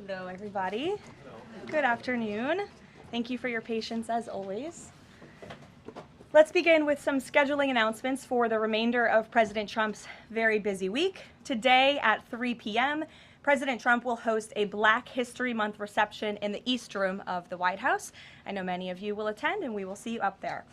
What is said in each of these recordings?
Hello, everybody. Good afternoon. Thank you for your patience as always. Let's begin with some scheduling announcements for the remainder of President Trump's very busy week. Today at 3 p.m., President Trump will host a Black History Month reception in the East Room of the White House. I know many of you will attend, and we will see you up there.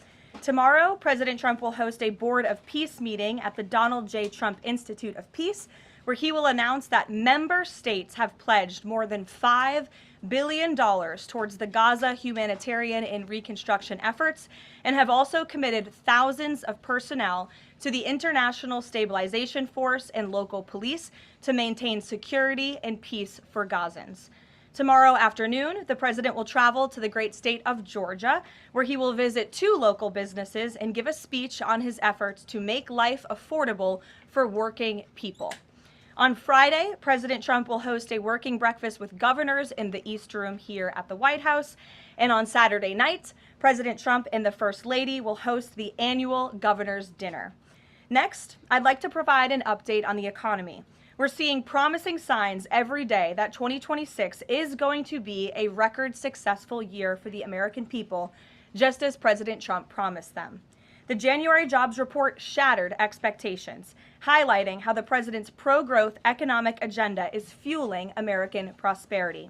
Tomorrow, President Trump will host a Board of Peace meeting at the Donald J. Trump Institute of Peace, where he will announce that member states have pledged more than $5 billion towards the Gaza humanitarian and reconstruction efforts, and have also committed thousands of personnel to the International Stabilization Force and local police to maintain security and peace for Gazans. Tomorrow afternoon, the president will travel to the great state of Georgia, where he will visit 2 local businesses and give a speech on his efforts to make life affordable for working people. On Friday, President Trump will host a working breakfast with governors in the East Room here at the White House. And on Saturday night, President Trump and the First Lady will host the annual Governor's Dinner. Next, I'd like to provide an update on the economy. We're seeing promising signs every day that 2026 is going to be a record successful year for the American people, just as President Trump promised them. The January jobs report shattered expectations, highlighting how the president's pro-growth economic agenda is fueling American prosperity.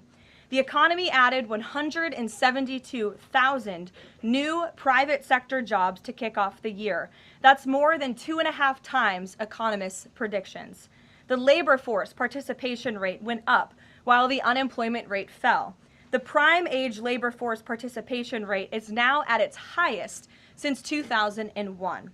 The economy added 172,000 new private sector jobs to kick off the year. That's more than 2.5 times economists' predictions. The labor force participation rate went up while the unemployment rate fell. The prime age labor force participation rate is now at its highest since 2001.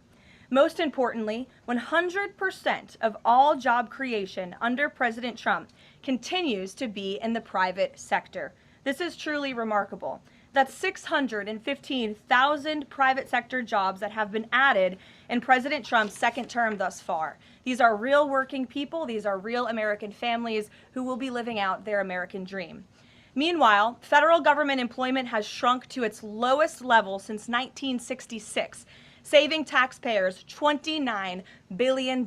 Most importantly, 100% of all job creation under President Trump continues to be in the private sector. This is truly remarkable. That's 615,000 private sector jobs that have been added in President Trump's second term thus far. These are real working people. These are real American families who will be living out their American dream. Meanwhile, federal government employment has shrunk to its lowest level since 1966, saving taxpayers $29 billion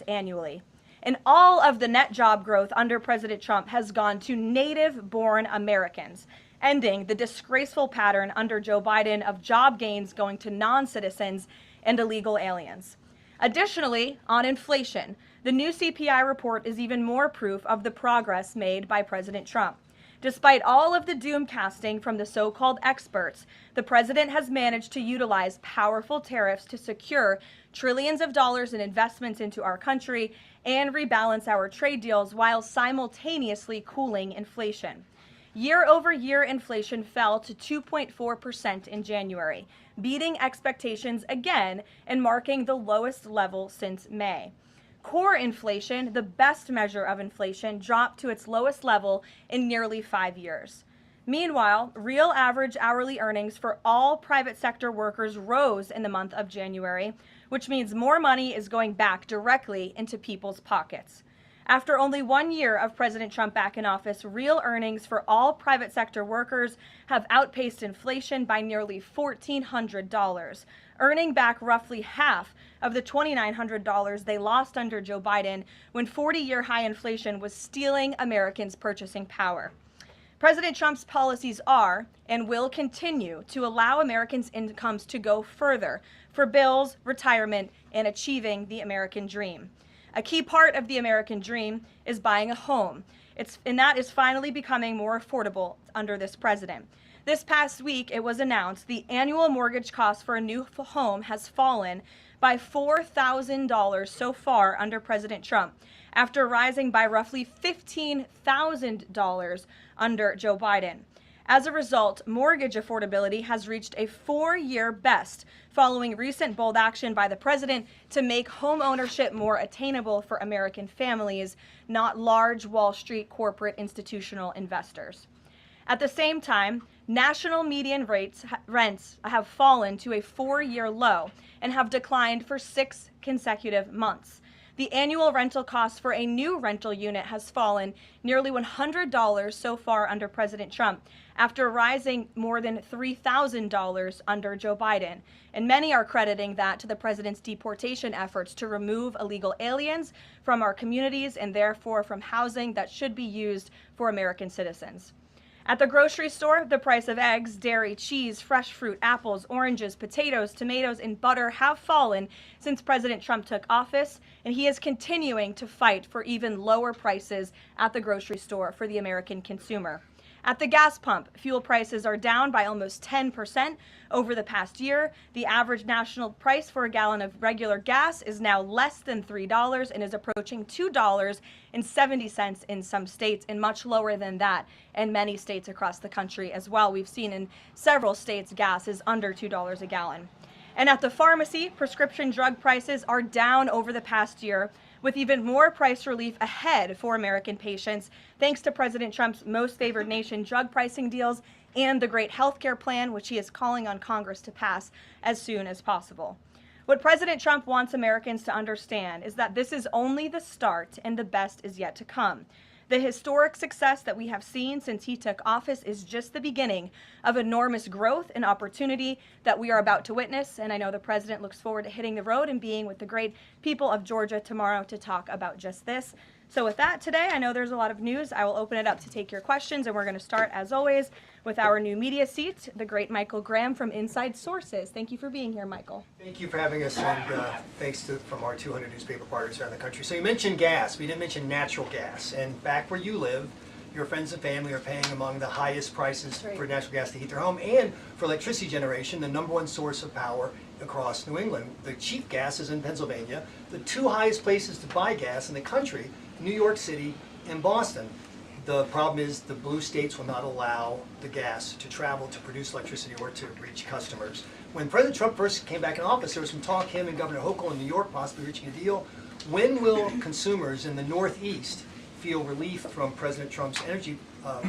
annually. And all of the net job growth under President Trump has gone to native-born Americans, ending the disgraceful pattern under Joe Biden of job gains going to non-citizens and illegal aliens. Additionally, on inflation, the new CPI report is even more proof of the progress made by President Trump. Despite all of the doom casting from the so-called experts, the president has managed to utilize powerful tariffs to secure trillions of dollars in investments into our country and rebalance our trade deals while simultaneously cooling inflation. Year-over-year inflation fell to 2.4% in January, beating expectations again and marking the lowest level since May. Core inflation, the best measure of inflation, dropped to its lowest level in nearly 5 years. Meanwhile, real average hourly earnings for all private sector workers rose in the month of January, which means more money is going back directly into people's pockets. After only 1 year of President Trump back in office, real earnings for all private sector workers have outpaced inflation by nearly $1,400, earning back roughly half of the $2,900 they lost under Joe Biden when 40-year high inflation was stealing Americans' purchasing power. President Trump's policies are and will continue to allow Americans' incomes to go further for bills, retirement, and achieving the American dream. A key part of the American dream is buying a home, and that is finally becoming more affordable under this president. This past week, it was announced the annual mortgage cost for a new home has fallen by $4,000 so far under President Trump, after rising by roughly $15,000 under Joe Biden. As a result, mortgage affordability has reached a 4-year best following recent bold action by the president to make home ownership more attainable for American families, not large Wall Street corporate institutional investors. At the same time, national median rents have fallen to a 4-year low and have declined for 6 consecutive months. The annual rental cost for a new rental unit has fallen nearly $100 so far under President Trump, after rising more than $3,000 under Joe Biden. And many are crediting that to the president's deportation efforts to remove illegal aliens from our communities and therefore from housing that should be used for American citizens. At the grocery store, the price of eggs, dairy, cheese, fresh fruit, apples, oranges, potatoes, tomatoes, and butter have fallen since President Trump took office, and he is continuing to fight for even lower prices at the grocery store for the American consumer. At the gas pump, fuel prices are down by almost 10% over the past year. The average national price for a gallon of regular gas is now less than $3 and is approaching $2.70 in some states, and much lower than that in many states across the country as well. We've seen in several states gas is under $2 a gallon. And at the pharmacy, prescription drug prices are down over the past year, with even more price relief ahead for American patients, thanks to President Trump's most favored nation drug pricing deals and the great health care plan, which he is calling on Congress to pass as soon as possible. What President Trump wants Americans to understand is that this is only the start and the best is yet to come. The historic success that we have seen since he took office is just the beginning of enormous growth and opportunity that we are about to witness. And I know the president looks forward to hitting the road and being with the great people of Georgia tomorrow to talk about just this. So with that today, I know there's a lot of news. I will open it up to take your questions, and we're going to start, as always, with our new media seat, the great Michael Graham from Inside Sources. Thank you for being here, Michael. Thank you for having us, and thanks from our 200 newspaper partners around the country. So you mentioned gas. We didn't mention natural gas. And back where you live, your friends and family are paying among the highest prices for natural gas to heat their home and for electricity generation, the #1 source of power across New England. The cheap gas is in Pennsylvania. The two highest places to buy gas in the country, New York City and Boston. The problem is the blue states will not allow the gas to travel to produce electricity or to reach customers. When President Trump first came back in office, there was some talk, him and Governor Hochul in New York possibly reaching a deal. When will consumers in the Northeast feel relief from President Trump's energy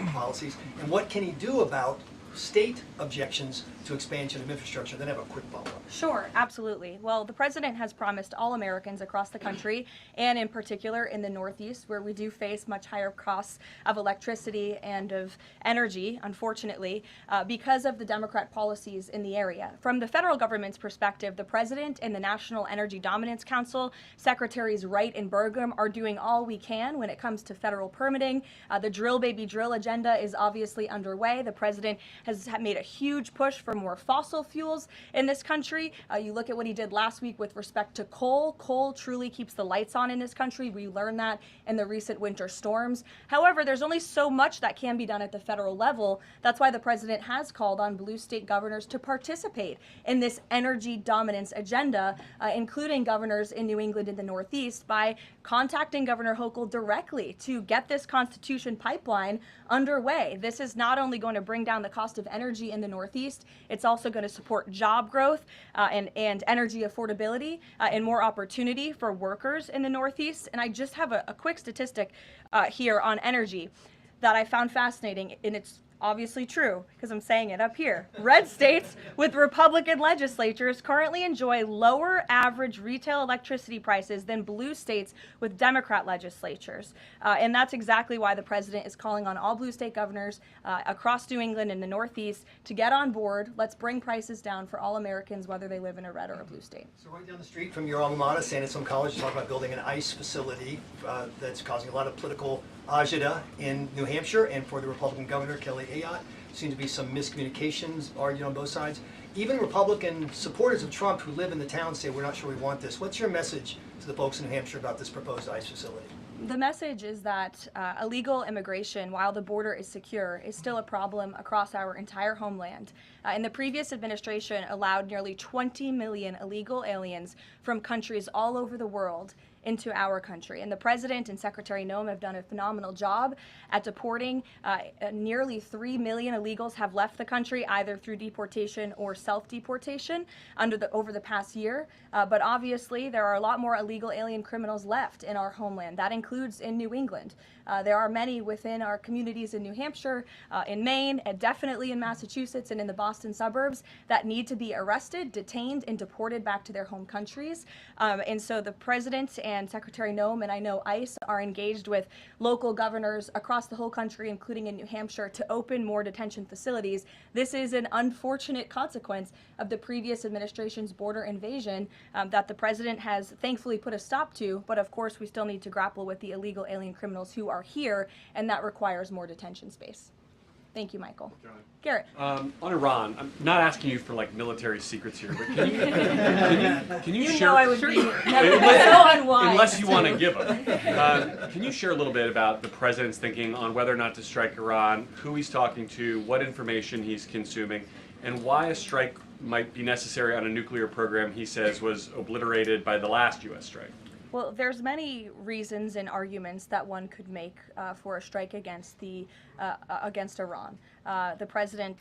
policies, and what can he do about state objections to expansion of infrastructure? Then I have a quick follow-up. Sure, absolutely. Well, the president has promised all Americans across the country, and in particular in the Northeast, where we do face much higher costs of electricity and of energy, unfortunately, because of the Democrat policies in the area. From the federal government's perspective, the president and the National Energy Dominance Council, Secretaries Wright and Burgum, are doing all we can when it comes to federal permitting. The drill, baby, drill agenda is obviously underway. The president has made a huge push for more fossil fuels in this country. You look at what he did last week with respect to coal. Coal truly keeps the lights on in this country. We learned that in the recent winter storms. However, there's only so much that can be done at the federal level. That's why the president has called on blue state governors to participate in this energy dominance agenda, including governors in New England and the Northeast, by contacting Governor Hochul directly to get this Constitution pipeline underway. This is not only going to bring down the cost of energy in the Northeast, it's also going to support job growth and energy affordability and more opportunity for workers in the Northeast. And I just have a quick statistic here on energy that I found fascinating, and it's obviously true because I'm saying it up here. Red states with Republican legislatures currently enjoy lower average retail electricity prices than blue states with Democrat legislatures. And that's exactly why the president is calling on all blue state governors across New England and the Northeast to get on board. Let's bring prices down for all Americans, whether they live in a red or a blue state. So right down the street from your alma mater, San Antonio College, talk about building an ICE facility that's causing a lot of political agita in New Hampshire, and for the Republican governor, Kelly Ayotte. Seem to be some miscommunications argued on both sides. Even Republican supporters of Trump who live in the town say, we're not sure we want this. What's your message to the folks in New Hampshire about this proposed ICE facility? The message is that illegal immigration, while the border is secure, is still a problem across our entire homeland. And the previous administration allowed nearly 20 million illegal aliens from countries all over the world into our country. And the president and Secretary Noem have done a phenomenal job at deporting. Nearly 3 million illegals have left the country either through deportation or self-deportation over the past year. But obviously there are a lot more illegal alien criminals left in our homeland. That includes in New England. There are many within our communities in New Hampshire, in Maine, and definitely in Massachusetts and in the Boston suburbs that need to be arrested, detained, and deported back to their home countries. And so the president and Secretary Noem, and I know ICE are engaged with local governors across the whole country, including in New Hampshire, to open more detention facilities. This is an unfortunate consequence of the previous administration's border invasion that the president has thankfully put a stop to, but of course we still need to grapple with the illegal alien criminals who are here, and that requires more detention space. Thank you, Michael. Garrett. On Iran, I'm not asking you for like military secrets here, but can you You share? know I would be so unwise. Unless you want to give them. Can you share a little bit about the president's thinking on whether or not to strike Iran, who he's talking to, what information he's consuming, and why a strike might be necessary on a nuclear program he says was obliterated by the last U.S. strike? Well, there's many reasons and arguments that one could make for a strike against Iran. The president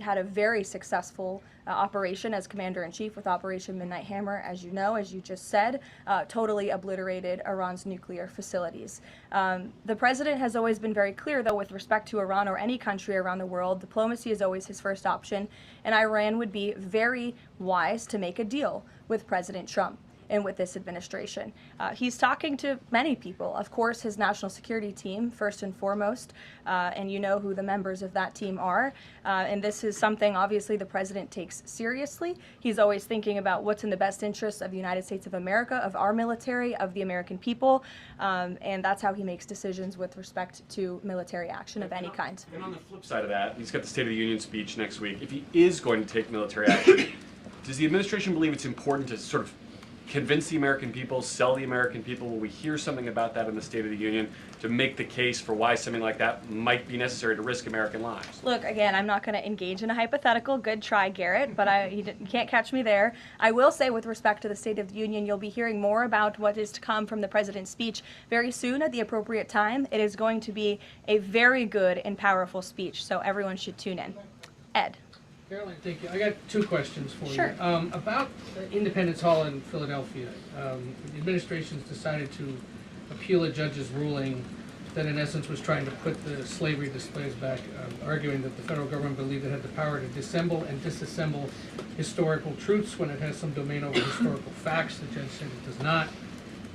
had a very successful operation as commander-in-chief with Operation Midnight Hammer, as you know, as you just said, totally obliterated Iran's nuclear facilities. The president has always been very clear, though, with respect to Iran or any country around the world, diplomacy is always his first option, and Iran would be very wise to make a deal with President Trump and with this administration. He's talking to many people. Of course, his national security team, first and foremost, and you know who the members of that team are. And this is something, obviously, the president takes seriously. He's always thinking about what's in the best interests of the United States of America, of our military, of the American people, and that's how he makes decisions with respect to military action of any kind. And on the flip side of that, he's got the State of the Union speech next week. If he is going to take military action, does the administration believe it's important to sort of convince the American people, sell the American people? Will we hear something about that in the State of the Union to make the case for why something like that might be necessary to risk American lives? Look, again, I'm not going to engage in a hypothetical. Good try, Garrett, but you can't catch me there. I will say, with respect to the State of the Union, you'll be hearing more about what is to come from the president's speech very soon at the appropriate time. It is going to be a very good and powerful speech, so everyone should tune in. Ed. Karoline, thank you. I got two questions for Sure. you. About Independence Hall in Philadelphia, the administration's decided to appeal a judge's ruling that in essence was trying to put the slavery displays back, arguing that the federal government believed it had the power to disassemble and disassemble historical truths when it has some domain over historical facts. The judge said it does not.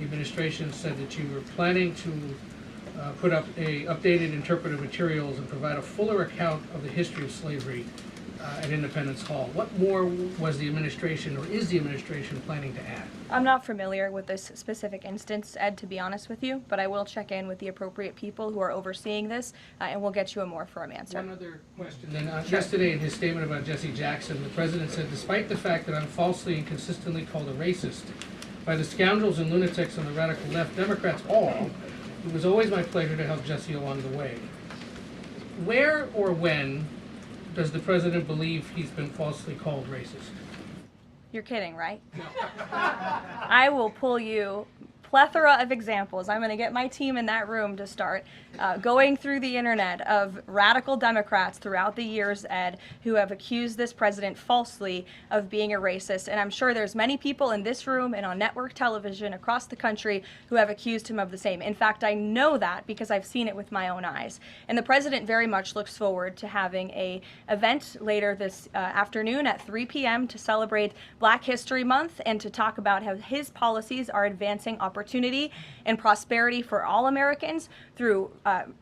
The administration said that you were planning to put up updated interpretive materials and provide a fuller account of the history of slavery at Independence Hall. What more was the administration, or is the administration, planning to add? I'm not familiar with this specific instance, Ed, to be honest with you, but I will check in with the appropriate people who are overseeing this, and we'll get you a more firm answer. One other question then. Yesterday in his statement about Jesse Jackson, the president said, despite the fact that I'm falsely and consistently called a racist by the scoundrels and lunatics on the radical left, Democrats all, it was always my pleasure to help Jesse along the way. Where or when does the president believe he's been falsely called racist? You're kidding, right? No. I will pull you plethora of examples. I'm going to get my team in that room to start going through the internet of radical Democrats throughout the years, Ed, who have accused this president falsely of being a racist. And I'm sure there's many people in this room and on network television across the country who have accused him of the same. In fact, I know that because I've seen it with my own eyes. And the president very much looks forward to having an event later this afternoon at 3 p.m. to celebrate Black History Month and to talk about how his policies are advancing opportunity and prosperity for all Americans through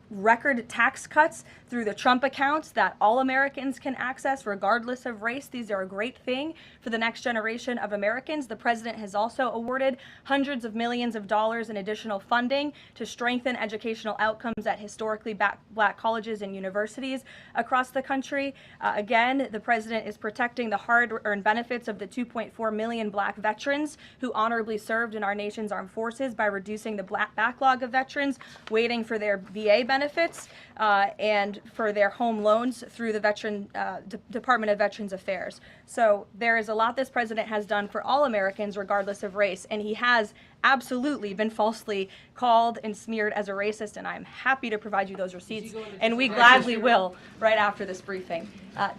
record tax cuts, through the Trump accounts that all Americans can access regardless of race. These are a great thing for the next generation of Americans. The president has also awarded hundreds of millions of dollars in additional funding to strengthen educational outcomes at historically black colleges and universities across the country. Again, the president is protecting the hard-earned benefits of the 2.4 million black veterans who honorably served in our nation's armed forces by reducing the backlog of veterans waiting for their VA benefits and for their home loans through the Department of Veterans Affairs. So there is a lot this president has done for all Americans regardless of race, and he has absolutely been falsely called and smeared as a racist, and I'm happy to provide you those receipts, and we gladly will right after this briefing.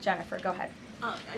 Jennifer, go ahead.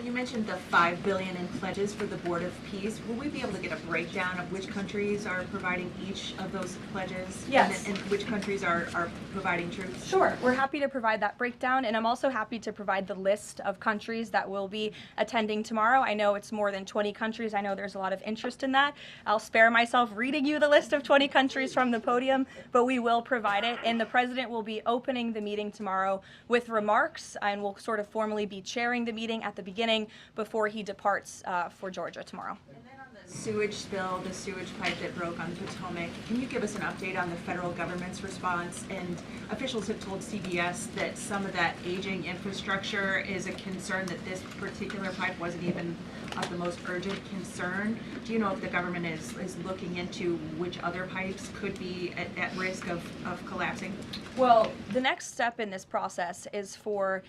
You mentioned the $5 billion in pledges for the Board of Peace. Will we be able to get a breakdown of which countries are providing each of those pledges? Yes. And which countries are providing troops? Sure, we're happy to provide that breakdown, and I'm also happy to provide the list of countries that will be attending tomorrow. I know it's more than 20 countries. I know there's a lot of interest in that. I'll spare myself reading you the list of 20 countries from the podium, but we will provide it, and the President will be opening the meeting tomorrow with remarks, and will sort of formally be chairing the meeting at the beginning before he departs for Georgia tomorrow. And then on the sewage spill, the sewage pipe that broke on the Potomac, can you give us an update on the federal government's response? And officials have told CBS that some of that aging infrastructure is a concern, that this particular pipe wasn't even of the most urgent concern. Do you know if the government is looking into which other pipes could be at risk of collapsing? Well, the next step in this process is for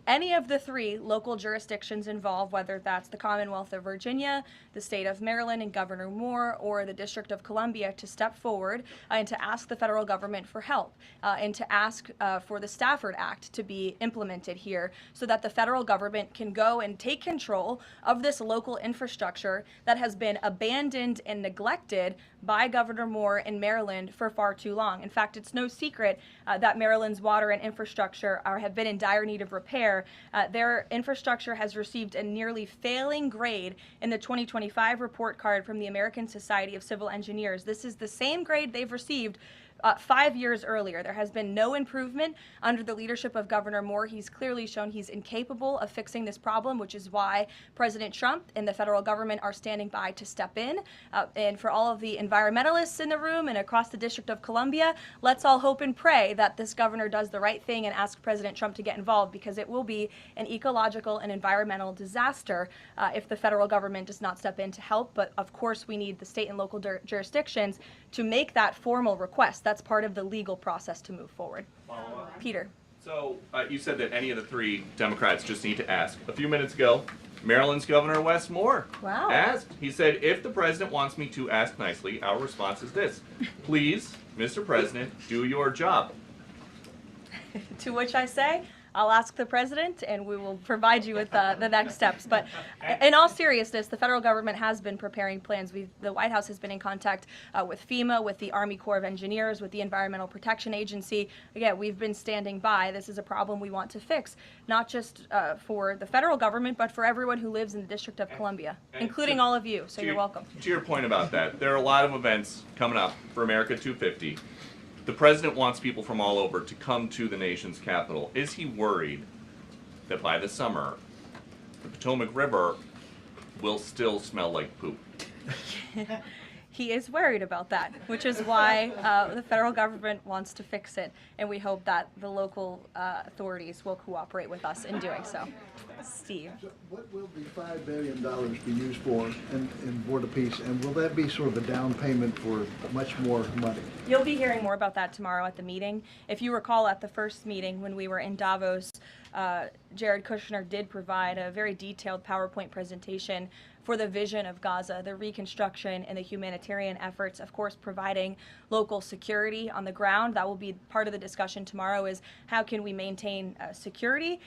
any of the three local jurisdictions involved, whether that's the Commonwealth of Virginia, the state of Maryland and Governor Moore, or the District of Columbia, to step forward and to ask the federal government for help and to ask for the Stafford Act to be implemented here so that the federal government can go and take control of this local infrastructure that has been abandoned and neglected by Governor Moore in Maryland for far too long. In fact, it's no secret that Maryland's water and infrastructure have been in dire need of repair. Their infrastructure has received a nearly failing grade in the 2025 report card from the American Society of Civil Engineers. This is the same grade they've received 5 years earlier. There has been no improvement under the leadership of Governor Moore. He's clearly shown he's incapable of fixing this problem, which is why President Trump and the federal government are standing by to step in. And for all of the environmentalists in the room and across the District of Columbia, let's all hope and pray that this governor does the right thing and ask President Trump to get involved, because it will be an ecological and environmental disaster if the federal government does not step in to help. But of course, we need the state and local jurisdictions to make that formal request. That's part of the legal process to move forward. Peter. So you said that any of the three Democrats just need to ask. A few minutes ago, Maryland's Governor Wes Moore asked. He said, if the president wants me to ask nicely, our response is this: please, Mr. President, do your job. To which I say, I'll ask the president and we will provide you with the next steps. But in all seriousness, the federal government has been preparing plans. The White House has been in contact with FEMA, with the Army Corps of Engineers, with the Environmental Protection Agency. Again, we've been standing by. This is a problem we want to fix, not just for the federal government, but for everyone who lives in the District of Columbia, including all of you. So you're welcome. To your point about that, there are a lot of events coming up for America 250. The president wants people from all over to come to the nation's capital. Is he worried that by the summer, the Potomac River will still smell like poop? He is worried about that, which is why the federal government wants to fix it, and we hope that the local authorities will cooperate with us in doing so. Steve. So what will the $5 billion be used for in Board of Peace, and will that be sort of a down payment for much more money? You'll be hearing more about that tomorrow at the meeting. If you recall, at the first meeting when we were in Davos, Jared Kushner did provide a very detailed PowerPoint presentation for the vision of Gaza, the reconstruction and the humanitarian efforts, of course, providing local security on the ground. That will be part of the discussion tomorrow, is how can we maintain security?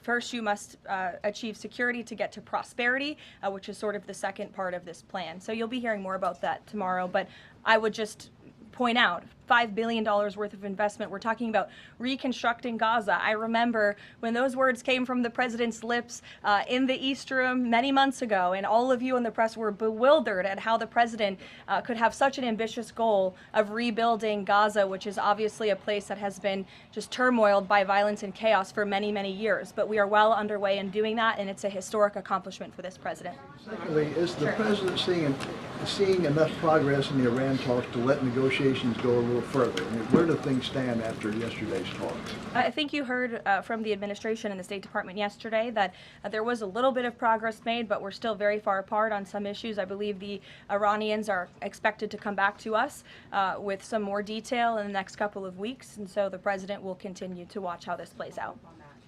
First, you must achieve security to get to prosperity, which is sort of the second part of this plan. So you'll be hearing more about that tomorrow, but I would just point out, $5 billion worth of investment. We're talking about reconstructing Gaza. I remember when those words came from the president's lips in the East Room many months ago, and all of you in the press were bewildered at how the president could have such an ambitious goal of rebuilding Gaza, which is obviously a place that has been just turmoiled by violence and chaos for many, many years. But we are well underway in doing that, and it's a historic accomplishment for this president. Secondly, is the president seeing enough progress in the Iran talks to let negotiations go a little further? I mean, where do things stand after yesterday's talks? I think you heard from the administration and the State Department yesterday that there was a little bit of progress made, but we're still very far apart on some issues. I believe the Iranians are expected to come back to us with some more detail in the next couple of weeks, and so the president will continue to watch how this plays out.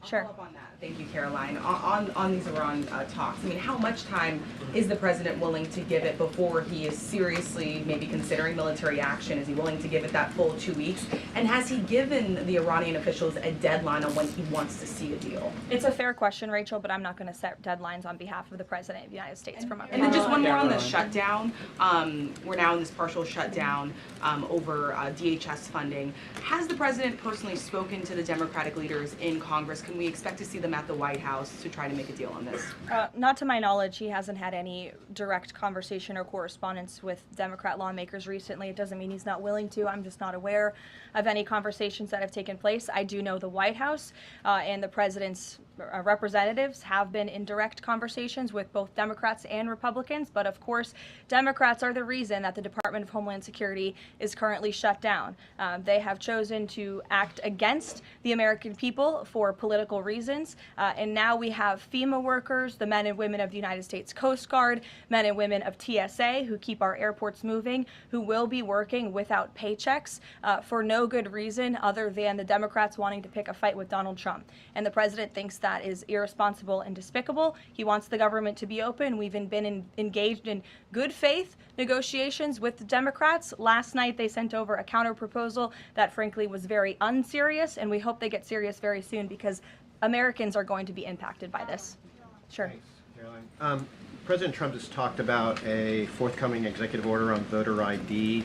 Sure. I'll follow up on that. Thank you, Caroline. On these Iran talks, I mean, how much time is the president willing to give it before he is seriously maybe considering military action? Is he willing to give it that full 2 weeks? And has he given the Iranian officials a deadline on when he wants to see a deal? It's a fair question, Rachel, but I'm not going to set deadlines on behalf of the President of the United States from up And then here. just one more on the shutdown. We're now in this partial shutdown over DHS funding. Has the president personally spoken to the Democratic leaders in Congress? Can we expect to see them at the White House to try to make a deal on this? Not to my knowledge, he hasn't had any direct conversation or correspondence with Democrat lawmakers recently. It doesn't mean he's not willing to. I'm just not aware of any conversations that have taken place. I do know the White House and the president's representatives have been in direct conversations with both Democrats and Republicans, but of course, Democrats are the reason that the Department of Homeland Security is currently shut down. They have chosen to act against the American people for political reasons, and now we have FEMA workers, the men and women of the United States Coast Guard, men and women of TSA who keep our airports moving, who will be working without paychecks for no good reason other than the Democrats wanting to pick a fight with Donald Trump. And the president thinks that is irresponsible and despicable. He wants the government to be open. We've been engaged in good faith negotiations with the Democrats. Last night they sent over a counter proposal that frankly was very unserious, and we hope they get serious very soon because Americans are going to be impacted by this. Sure. Thanks, Caroline. President Trump has talked about a forthcoming executive order on voter ID.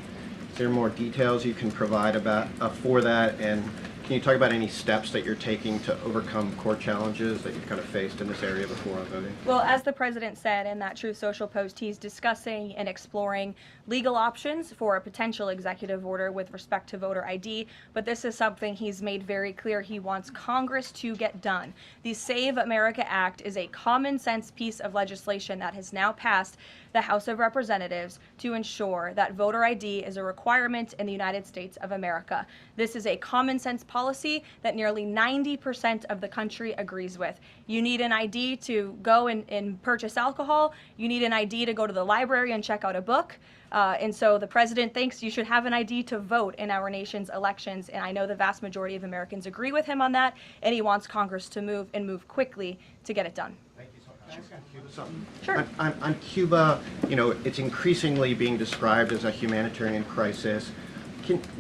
Is there more details you can provide about for that? And can you talk about any steps that you're taking to overcome core challenges that you've kind of faced in this area before on voting? Well, as the president said in that Truth Social post, he's discussing and exploring legal options for a potential executive order with respect to voter ID, but this is something he's made very clear he wants Congress to get done. The Save America Act is a common sense piece of legislation that has now passed the House of Representatives to ensure that voter ID is a requirement in the United States of America. This is a common sense policy that nearly 90% of the country agrees with. You need an ID to go and purchase alcohol. You need an ID to go to the library and check out a book. And so the president thinks you should have an ID to vote in our nation's elections. And I know the vast majority of Americans agree with him on that. And he wants Congress to move quickly to get it done. Thank you so much. Cuba something? Sure. On Cuba, you know, it's increasingly being described as a humanitarian crisis.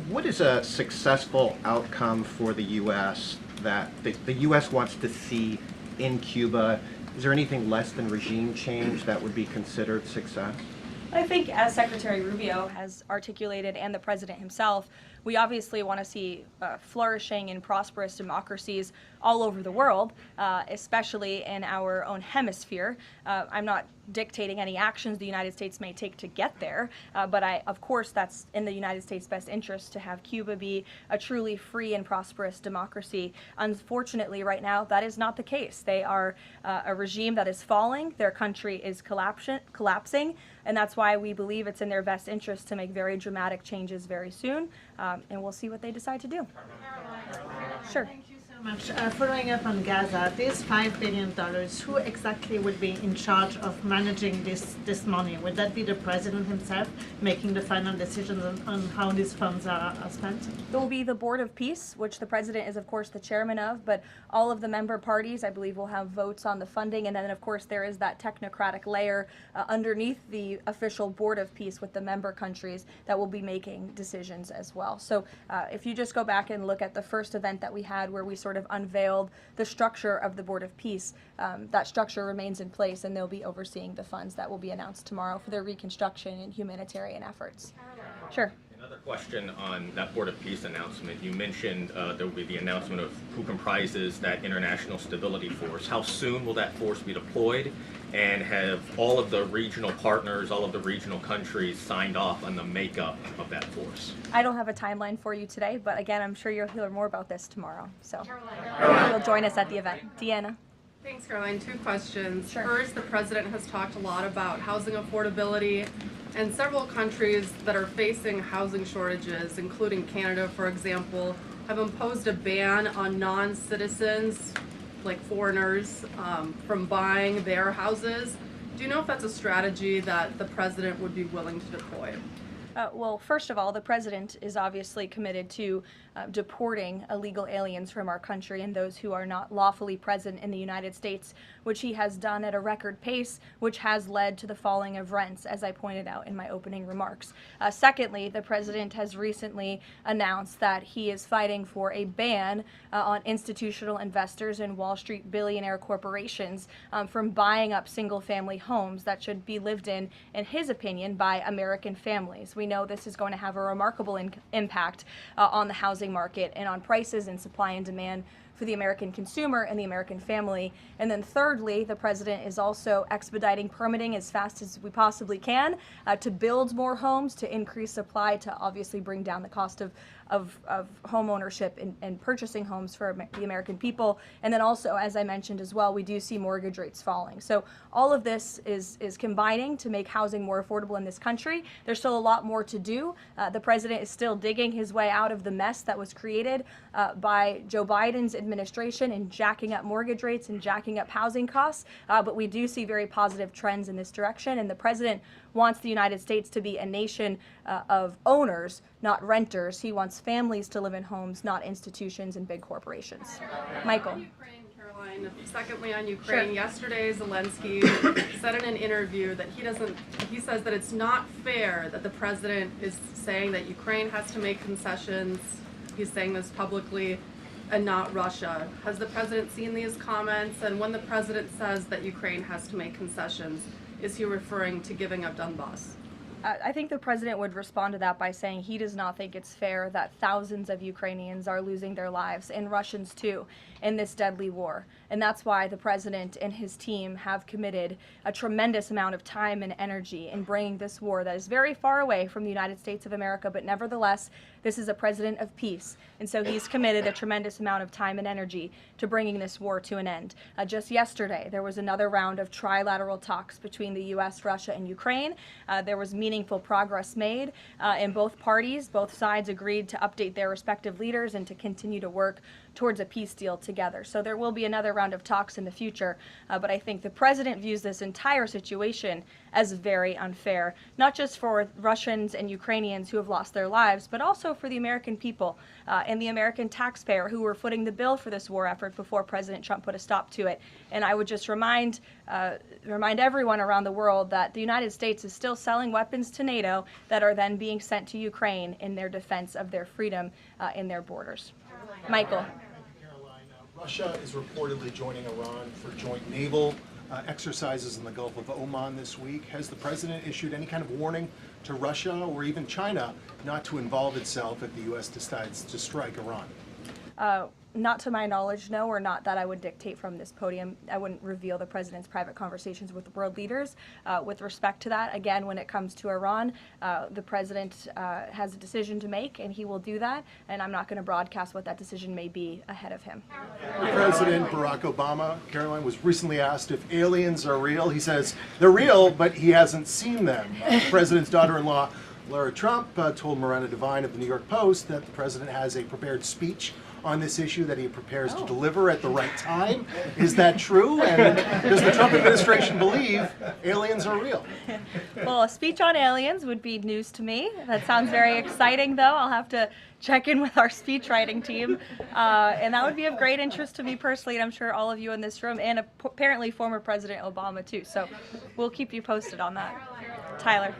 What is a successful outcome for the U.S. that the U.S. wants to see in Cuba? Is there anything less than regime change that would be considered success? I think, as Secretary Rubio has articulated and the president himself, we obviously want to see flourishing and prosperous democracies all over the world, especially in our own hemisphere. I'm not dictating any actions the United States may take to get there, but of course that's in the United States' best interest to have Cuba be a truly free and prosperous democracy. Unfortunately, right now, that is not the case. They are a regime that is falling, their country is collapsing, and that's why we believe it's in their best interest to make very dramatic changes very soon, and we'll see what they decide to do. Sure. Thank you so much. Following up on Gaza, this $5 billion, who exactly would be in charge of managing this money? Would that be the president himself making the final decisions on how these funds are spent? It will be the Board of Peace, which the president is, of course, the chairman of, but all of the member parties, I believe, will have votes on the funding. And then, of course, there is that technocratic layer underneath the official Board of Peace with the member countries that will be making decisions as well. So if you just go back and look at the first event that we had where we sort of unveiled the structure of the Board of Peace, that structure remains in place, and they'll be overseeing the funds that will be announced tomorrow for their reconstruction and humanitarian efforts. Sure. Another question on that Board of Peace announcement. You mentioned there will be the announcement of who comprises that International Stability Force. How soon will that force be deployed? And have all of the regional partners, all of the regional countries signed off on the makeup of that force? I don't have a timeline for you today, but again, I'm sure you'll hear more about this tomorrow. So you'll join us at the event. Deanna. Thanks, Caroline. Two questions. Sure. First, the president has talked a lot about housing affordability, and several countries that are facing housing shortages, including Canada, for example, have imposed a ban on non-citizens, like foreigners, from buying their houses. Do you know if that's a strategy that the president would be willing to deploy? Well, first of all, the president is obviously committed to deporting illegal aliens from our country and those who are not lawfully present in the United States, which he has done at a record pace, which has led to the falling of rents, as I pointed out in my opening remarks. Secondly, the president has recently announced that he is fighting for a ban on institutional investors and Wall Street billionaire corporations from buying up single-family homes that should be lived in his opinion, by American families. We know this is going to have a remarkable impact on the housing market and on prices and supply and demand for the American consumer and the American family. And then thirdly, the president is also expediting permitting as fast as we possibly can to build more homes, to increase supply, to obviously bring down the cost of home ownership and purchasing homes for the American people. And then also, as I mentioned as well, we do see mortgage rates falling. So all of this is combining to make housing more affordable in this country. There's still a lot more to do. The president is still digging his way out of the mess that was created by Joe Biden's administration in jacking up mortgage rates and jacking up housing costs. But we do see very positive trends in this direction. And the president wants the United States to be a nation of owners, not renters. He wants families to live in homes, not institutions and big corporations. Michael. On Ukraine, Karoline. Secondly, on Ukraine, Sure. Yesterday Zelensky said in an interview that he says that it's not fair that the president is saying that Ukraine has to make concessions. He's saying this publicly, and not Russia. Has the president seen these comments? And when the president says that Ukraine has to make concessions, is he referring to giving up Donbass? I think the president would respond to that by saying he does not think it's fair that thousands of Ukrainians are losing their lives, and Russians too, in this deadly war. And that's why the president and his team have committed a tremendous amount of time and energy in bringing this war that is very far away from the United States of America, but nevertheless, this is a president of peace. And so he's committed a tremendous amount of time and energy to bringing this war to an end. Just yesterday, there was another round of trilateral talks between the U.S., Russia, and Ukraine. There was meaningful progress made in both parties. Both sides agreed to update their respective leaders and to continue to work towards a peace deal together. So there will be another round of talks in the future, but I think the president views this entire situation as very unfair, not just for Russians and Ukrainians who have lost their lives, but also for the American people and the American taxpayer who were footing the bill for this war effort before President Trump put a stop to it. And I would just remind everyone around the world that the United States is still selling weapons to NATO that are then being sent to Ukraine in their defense of their freedom in their borders. Michael. Karoline, Russia is reportedly joining Iran for joint naval exercises in the Gulf of Oman this week. Has the president issued any kind of warning to Russia or even China not to involve itself if the U.S. decides to strike Iran? Not to my knowledge, no, or not that I would dictate from this podium. I wouldn't reveal the president's private conversations with world leaders. With respect to that, again, when it comes to Iran, the president has a decision to make, and he will do that, and I'm not going to broadcast what that decision may be ahead of him. President Barack Obama, Karoline, was recently asked if aliens are real. He says they're real, but he hasn't seen them. The president's daughter-in-law, Lara Trump, told Miranda Devine of the New York Post that the president has a prepared speech on this issue that he prepares to deliver at the right time. Is that true? And does the Trump administration believe aliens are real? Well, a speech on aliens would be news to me. That sounds very exciting, though. I'll have to check in with our speech writing team. And that would be of great interest to me personally, and I'm sure all of you in this room, and apparently former President Obama, too. So we'll keep you posted on that. Tyler.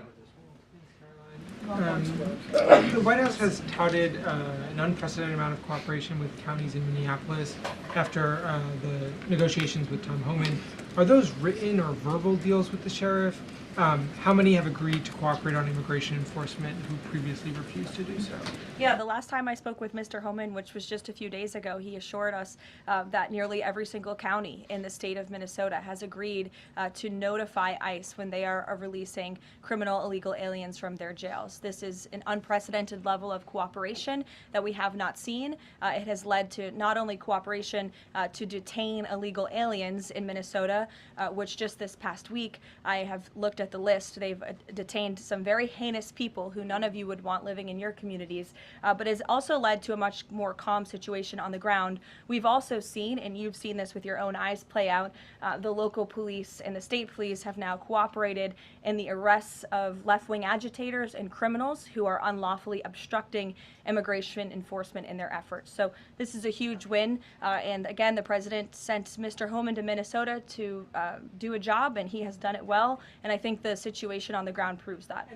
The White House has touted an unprecedented amount of cooperation with counties in Minneapolis after the negotiations with Tom Homan. Are those written or verbal deals with the sheriff? How many have agreed to cooperate on immigration enforcement who previously refused to do so? Yeah, the last time I spoke with Mr. Homan, which was just a few days ago, he assured us that nearly every single county in the state of Minnesota has agreed to notify ICE when they are releasing criminal illegal aliens from their jails. This is an unprecedented level of cooperation that we have not seen. It has led to not only cooperation to detain illegal aliens in Minnesota, Minnesota, which just this past week, I have looked at the list. They've detained some very heinous people who none of you would want living in your communities, but has also led to a much more calm situation on the ground. We've also seen, and you've seen this with your own eyes play out, the local police and the state police have now cooperated in the arrests of left-wing agitators and criminals who are unlawfully obstructing immigration enforcement in their efforts. So this is a huge win, and again, the president sent Mr. Homan to Minnesota to do a job, and he has done it well, and I think the situation on the ground proves that.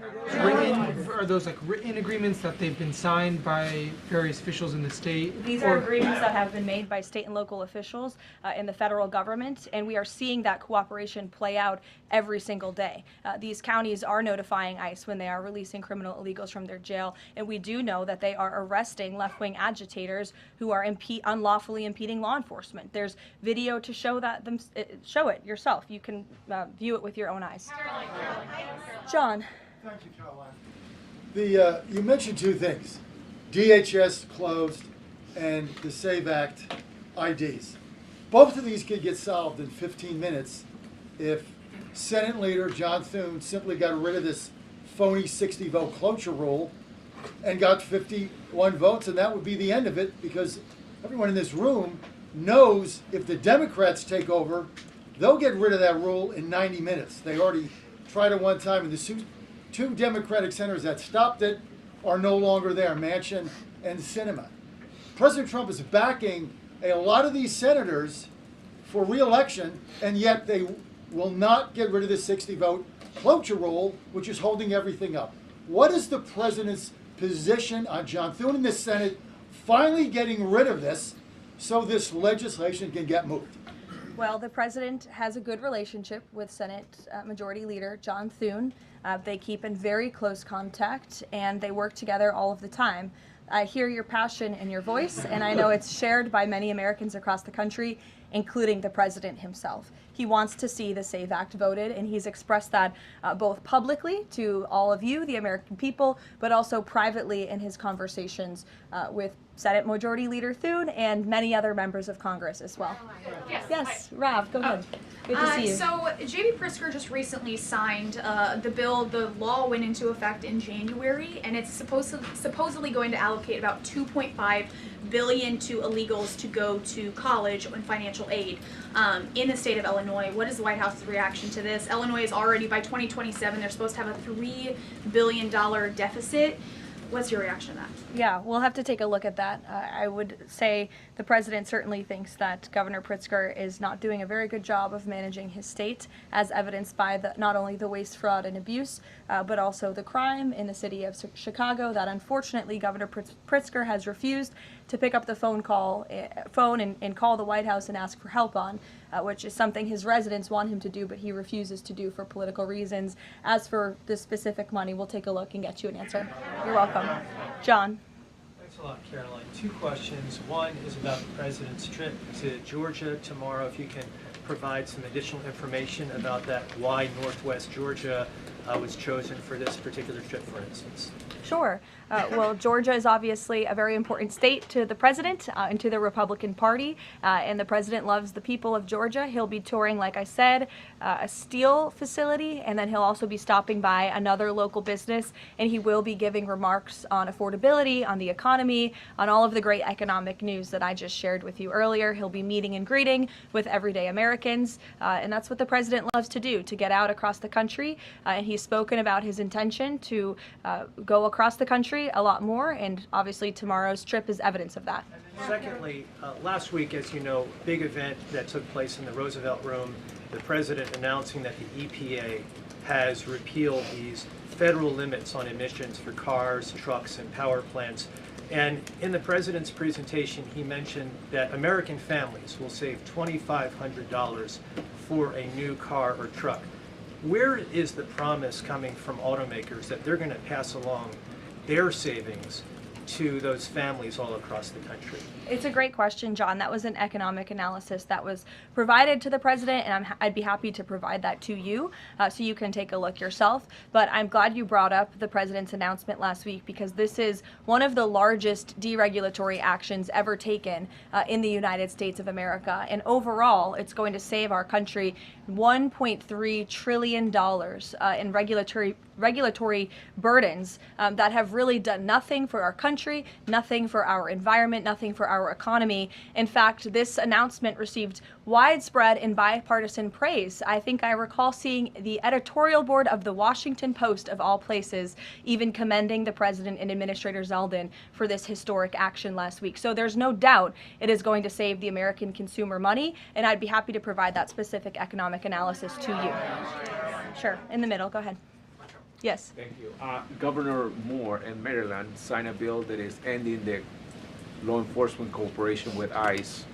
Are those like written agreements that they've been signed by various officials in the state? These are agreements that have been made by state and local officials in the federal government, and we are seeing that cooperation play out every single day. These counties are notifying ICE when they are releasing criminal illegals from their jail, and we do know that they are arresting left-wing agitators who are unlawfully impeding law enforcement. There's video to show that show it yourself. You can view it with your own eyes. John. Thank you, Karoline. You mentioned two things: DHS closed and the SAVE Act IDs. Both of these could get solved in 15 minutes if Senate Leader John Thune simply got rid of this phony 60-vote cloture rule and got 51 votes, and that would be the end of it, because everyone in this room knows if the Democrats take over, they'll get rid of that rule in 90 minutes. They already tried it one time, and the two Democratic senators that stopped it are no longer there, Manchin and Sinema. President Trump is backing a lot of these senators for re-election, and yet they will not get rid of the 60-vote cloture rule, which is holding everything up. What is the president's position on John Thune in the Senate finally getting rid of this so this legislation can get moved? Well, the president has a good relationship with Senate Majority Leader John Thune. They keep in very close contact, and they work together all of the time. I hear your passion in your voice, and I know it's shared by many Americans across the country, including the president himself. He wants to see the SAVE Act voted, and he's expressed that both publicly to all of you, the American people, but also privately in his conversations with Senate Majority Leader Thune and many other members of Congress as well. Yes, Rav, go ahead. Good to see you. So J.B. Pritzker just recently signed the bill. The law went into effect in January, and it's supposedly going to allocate about $2.5 billion to illegals to go to college and financial aid in the state of Illinois. What is the White House's reaction to this? Illinois is already, by 2027, they're supposed to have a $3 billion deficit. What's your reaction to that? Yeah, we'll have to take a look at that. I would say the president certainly thinks that Governor Pritzker is not doing a very good job of managing his state, as evidenced by not only the waste, fraud, and abuse, but also the crime in the city of Chicago that unfortunately Governor Pritzker has refused to pick up the phone and call the White House and ask for help on, which is something his residents want him to do, but he refuses to do for political reasons. As for the specific money, we'll take a look and get you an answer. You're welcome. John. Thanks a lot, Karoline. Two questions. One is about the president's trip to Georgia tomorrow. If you can provide some additional information about that, why Northwest Georgia was chosen for this particular trip, for instance. Sure. Well, Georgia is obviously a very important state to the president and to the Republican Party, and the president loves the people of Georgia. He'll be touring, like I said, a steel facility, and then he'll also be stopping by another local business, and he will be giving remarks on affordability, on the economy, on all of the great economic news that I just shared with you earlier. He'll be meeting and greeting with everyday Americans, and that's what the president loves to do, to get out across the country, and he's spoken about his intention to go across the country a lot more, and obviously tomorrow's trip is evidence of that. Secondly, last week, as you know, big event that took place in the Roosevelt Room, the president announcing that the EPA has repealed these federal limits on emissions for cars, trucks, and power plants. And in the president's presentation, he mentioned that American families will save $2,500 for a new car or truck. Where is the promise coming from automakers that they're going to pass along their savings to those families all across the country? It's a great question, John. That was an economic analysis that was provided to the president, and I'd be happy to provide that to you so you can take a look yourself. But I'm glad you brought up the president's announcement last week, because this is one of the largest deregulatory actions ever taken in the United States of America. And overall, it's going to save our country $1.3 trillion in regulatory burdens that have really done nothing for our country, nothing for our environment, nothing for our economy. In fact, this announcement received widespread and bipartisan praise. I think I recall seeing the editorial board of the Washington Post, of all places, even commending the president and Administrator Zeldin for this historic action last week. So there's no doubt it is going to save the American consumer money, and I'd be happy to provide that specific economic analysis to you. Sure, in the middle, go ahead. Yes. Thank you. Governor Moore in Maryland signed a bill that is ending the law enforcement cooperation with ICE.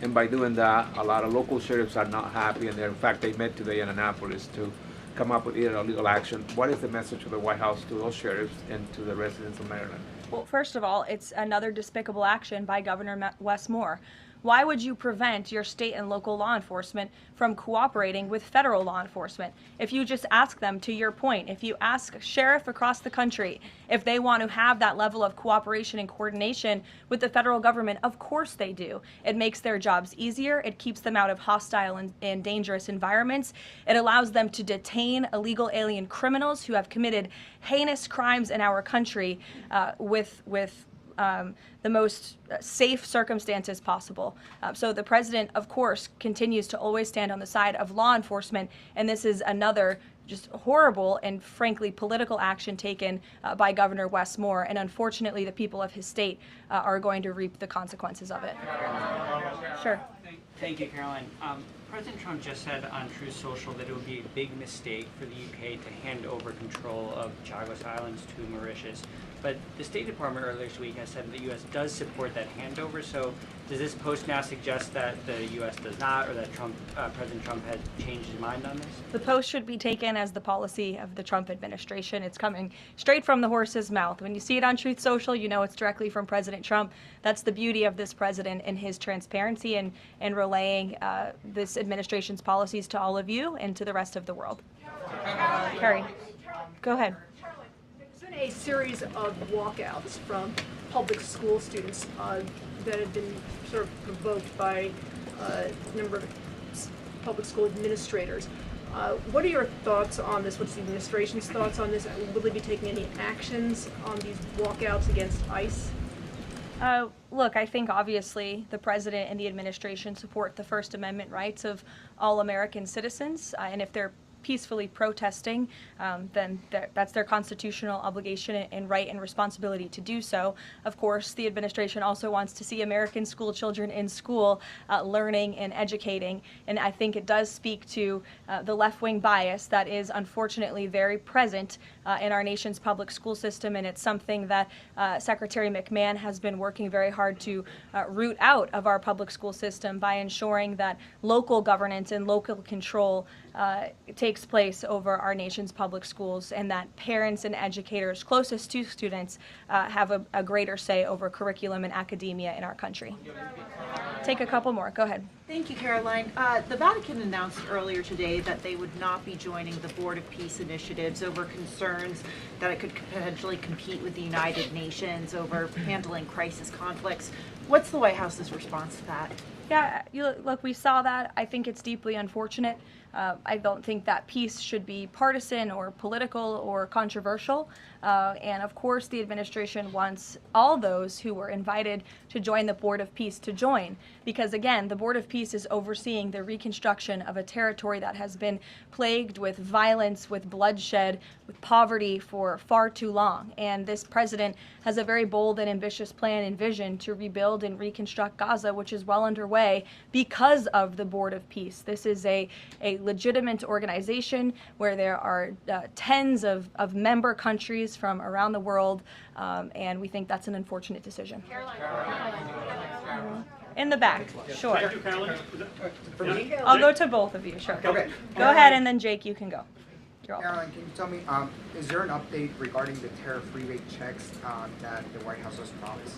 And by doing that, a lot of local sheriffs are not happy, and in fact, they met today in Annapolis to come up with either legal action. What is the message of the White House to those sheriffs and to the residents of Maryland? Well, first of all, it's another despicable action by Governor Wes Moore. Why would you prevent your state and local law enforcement from cooperating with federal law enforcement? If you just ask them, to your point, if you ask a sheriff across the country if they want to have that level of cooperation and coordination with the federal government, of course they do. It makes their jobs easier. It keeps them out of hostile and dangerous environments. It allows them to detain illegal alien criminals who have committed heinous crimes in our country with the most safe circumstances possible. So the president, of course, continues to always stand on the side of law enforcement, and this is another just horrible and frankly political action taken by Governor Wes Moore, and unfortunately the people of his state are going to reap the consequences of it. Sure. Thank you, Caroline. President Trump just said on Truth Social that it would be a big mistake for the UK to hand over control of Chagos Islands to Mauritius. But the State Department earlier this week has said that the U.S. does support that handover. So does this post now suggest that the U.S. does not, or that President Trump has changed his mind on this? The post should be taken as the policy of the Trump administration. It's coming straight from the horse's mouth. When you see it on Truth Social, you know it's directly from President Trump. That's the beauty of this president and his transparency and relaying this administration's policies to all of you and to the rest of the world. Carrie, go ahead. There's been a series of walkouts from public school students that have been sort of provoked by a number of public school administrators. What are your thoughts on this? What's the administration's thoughts on this? Will they be taking any actions on these walkouts against ICE? Look, I think obviously the president and the administration support the First Amendment rights of all American citizens, and if they're peacefully protesting, then that's their constitutional obligation and right and responsibility to do so. Of course, the administration also wants to see American school children in school learning and educating, and I think it does speak to the left-wing bias that is unfortunately very present in our nation's public school system, and it's something that Secretary McMahon has been working very hard to root out of our public school system by ensuring that local governance and local control takes place over our nation's public schools, and that parents and educators closest to students have a greater say over curriculum and academia in our country. Take a couple more. Go ahead. Thank you, Caroline. The Vatican announced earlier today that they would not be joining the Board of Peace initiatives over concerns that it could potentially compete with the United Nations over handling crisis conflicts. What's the White House's response to that? Yeah, look, we saw that. I think it's deeply unfortunate. I don't think that peace should be partisan or political or controversial. And of course, the administration wants all those who were invited to join the Board of Peace to join. Because again, the Board of Peace is overseeing the reconstruction of a territory that has been plagued with violence, with bloodshed, with poverty for far too long. And this president has a very bold and ambitious plan and vision to rebuild and reconstruct Gaza, which is well underway because of the Board of Peace. This is a legitimate organization where there are tens of member countries from around the world, and we think that's an unfortunate decision. In the back, sure. Thank you, Caroline. I'll go to both of you, sure. Okay. Go ahead, and then Jake, you can go. You're welcome. Caroline, can you tell me, is there an update regarding the tariff rebate checks that the White House has promised?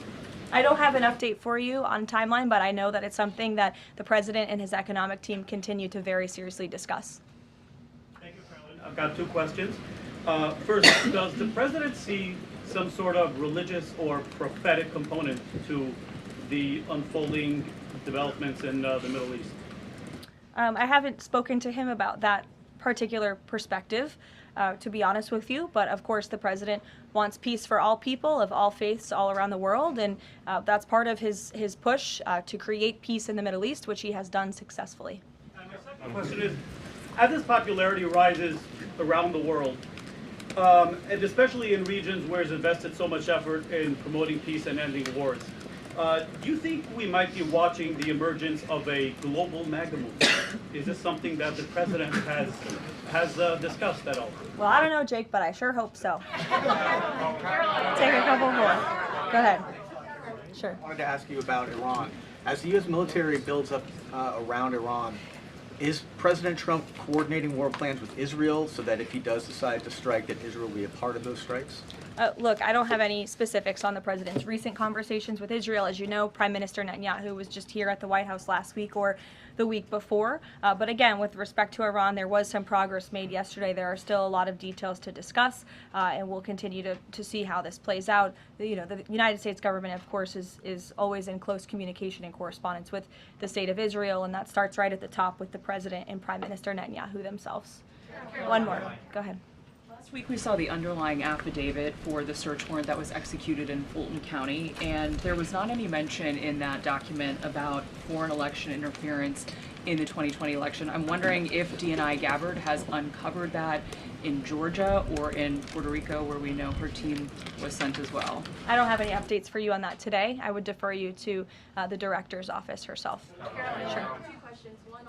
I don't have an update for you on timeline, but I know that it's something that the president and his economic team continue to very seriously discuss. Thank you, Caroline. I've got two questions. First, does the president see some sort of religious or prophetic component to the unfolding developments in the Middle East? I haven't spoken to him about that particular perspective, to be honest with you, but of course the president wants peace for all people of all faiths all around the world, and that's part of his push to create peace in the Middle East, which he has done successfully. And my second question is, as this popularity rises around the world, and especially in regions where it's invested so much effort in promoting peace and ending wars, do you think we might be watching the emergence of a global MAGA movement? Is this something that the president has discussed at all? Well, I don't know, Jake, but I sure hope so. Take a couple more. Go ahead. Sure. I wanted to ask you about Iran. As the U.S. military builds up around Iran, is President Trump coordinating war plans with Israel so that if he does decide to strike, that Israel will be a part of those strikes? Look, I don't have any specifics on the president's recent conversations with Israel. As you know, Prime Minister Netanyahu was just here at the White House last week or the week before. But again, with respect to Iran, there was some progress made yesterday. There are still a lot of details to discuss, and we'll continue to see how this plays out. The United States government, of course, is always in close communication and correspondence with the state of Israel, and that starts right at the top with the president and Prime Minister Netanyahu themselves. One more. Go ahead. Last week we saw the underlying affidavit for the search warrant that was executed in Fulton County, and there was not any mention in that document about foreign election interference in the 2020 election. I'm wondering if DNI Gabbard has uncovered that in Georgia or in Puerto Rico, where we know her team was sent as well. I don't have any updates for you on that today. I would defer you to the director's office herself. Caroline, Sure. two questions. One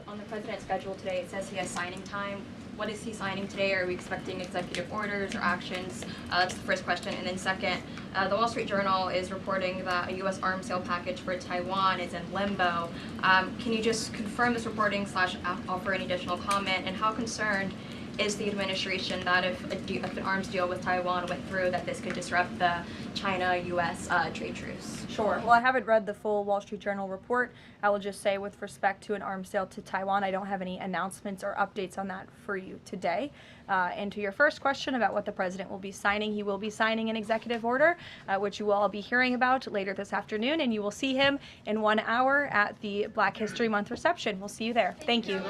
on the president's schedule today. It says he has signing time. What is he signing today? Are we expecting executive orders or actions? That's the first question. And then second, the Wall Street Journal is reporting that a U.S. arms sale package for Taiwan is in limbo. Can you just confirm this reporting / offer any additional comment? And how concerned is the administration that if an arms deal with Taiwan went through, that this could disrupt the China-U.S. Trade truce? Sure. Well, I haven't read the full Wall Street Journal report. I will just say with respect to an arms sale to Taiwan, I don't have any announcements or updates on that for you today. And to your first question about what the president will be signing, he will be signing an executive order, which you will all be hearing about later this afternoon, and you will see him in 1 hour at the Black History Month reception. We'll see you there. Thank you.